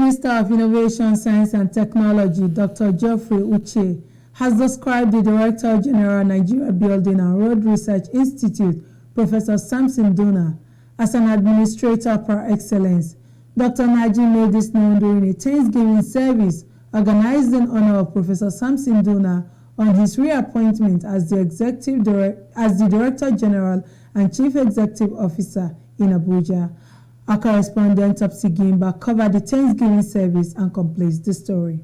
Minister of Innovation, Science and Technology, Dr. Geoffrey Uche, has described the Director General Nigeria Building and Road Research Institute, Professor Samson Duna, as an administrator par excellence. Dr. Nnaji made this known during a Thanksgiving service organized in honor of Professor Samson Duna on his reappointment as the Director General and Chief Executive Officer in Abuja. Our correspondent Topsy Gimba covered the Thanksgiving service and completes the story.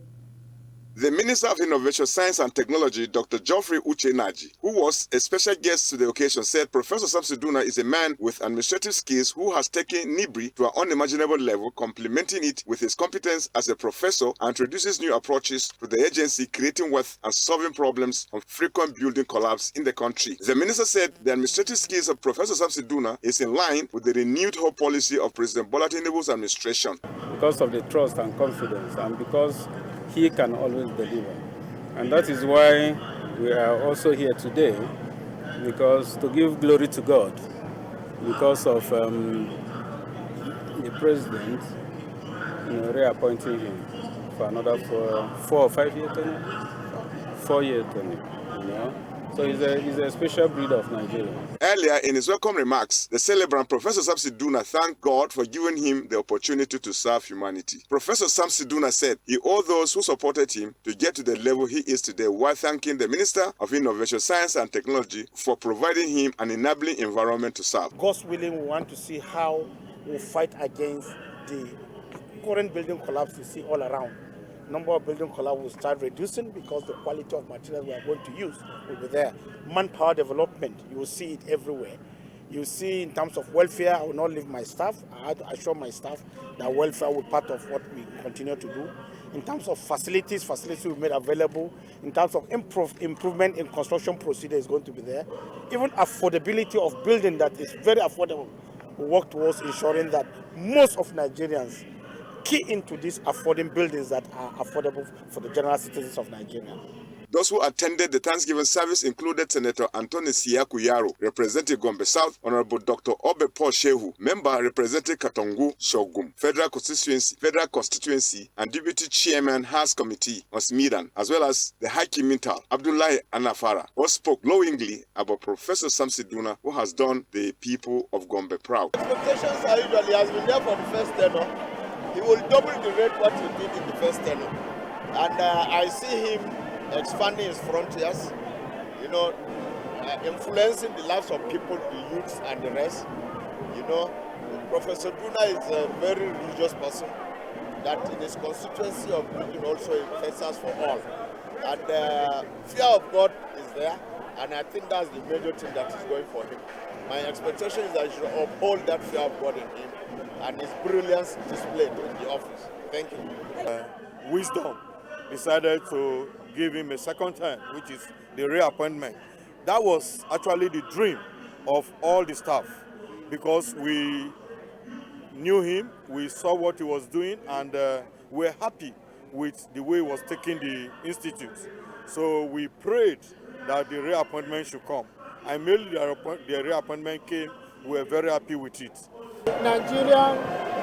The Minister of Innovation, Science and Technology, Dr. Geoffrey Uche Nnaji, who was a special guest to the occasion, said Professor Samson Duna is a man with administrative skills who has taken NBRRI to an unimaginable level, complementing it with his competence as a professor and introduces new approaches to the agency, creating wealth and solving problems of frequent building collapse in the country. The minister said the administrative skills of Professor Samson Duna is in line with the renewed hope policy of President Bola Tinubu's administration. Because of the trust and confidence, and because he can always deliver. And that is why we are also here today, because to give glory to God, because of the president reappointing him for another 4 or 5 year tenure, 4 year tenure, So he's a special breed of Nigeria. Earlier in his welcome remarks, the celebrant Professor Samson Duna thanked God for giving him the opportunity to serve humanity. Professor Samson Duna said he owed those who supported him to get to the level he is today, while thanking the Minister of Innovation, Science and Technology for providing him an enabling environment to serve. God's willing, we want to see how we fight against the current building collapse we see all around. Number of building collapse will start reducing because the quality of materials we are going to use will be there. Manpower development, you will see it everywhere. You see in terms of welfare, I will not leave my staff. I had to assure my staff that welfare will be part of what we continue to do. In terms of facilities will be made available. In terms of improvement in construction procedure is going to be there. Even affordability of building that is very affordable. We work towards ensuring that most of Nigerians key into these affording buildings that are affordable for the general citizens of Nigeria. Those who attended the Thanksgiving service included Senator Anthony Siyaku Yaro, representing Gombe South, Honorable Dr. Obe Paul Shehu, member representing Katongu Shogum, Federal Constituency, and Deputy Chairman House Committee on Smidan, as well as the Haki Mintal, Abdullahi Anafara, who spoke glowingly about Professor Samson Duna, who has done the people of Gombe proud. Expectations are usually, has been there for the first tenure. He will double the rate what he did in the first tenure. And I see him expanding his frontiers, influencing the lives of people, the youths and the rest. Professor Duna is a very religious person that in his constituency of Britain also influences for all. And fear of God is there, and I think that's the major thing that is going for him. My expectation is that he should uphold that fear of God in him and his brilliance displayed in the office. Thank you. Wisdom decided to give him a second term, which is the reappointment. That was actually the dream of all the staff, because we knew him, we saw what he was doing, and we're happy with the way he was taking the institute. So we prayed that the reappointment should come. And immediately the reappointment came, we were very happy with it. Nigerian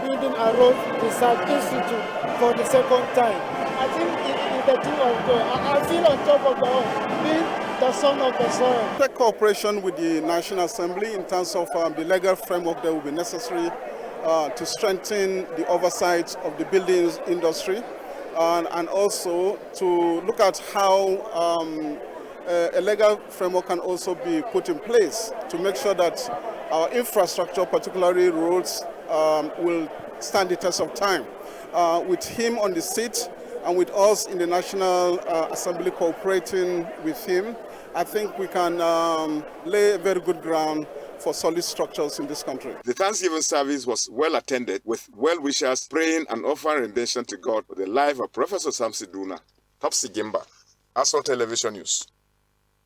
Building and Road Research Institute for the second time. I think it's the thing of God. I feel on top of the earth, being the son of the soil. The cooperation with the National Assembly in terms of the legal framework that will be necessary to strengthen the oversight of the building industry, and also to look at how a legal framework can also be put in place to make sure that our infrastructure, particularly roads, will stand the test of time. With him on the seat and with us in the National Assembly cooperating with him, I think we can lay a very good ground for solid structures in this country. The Thanksgiving service was well attended, with well-wishers praying and offering redemption to God for the life of Professor Samson Duna. Topsy Gimba, Aswan Television News.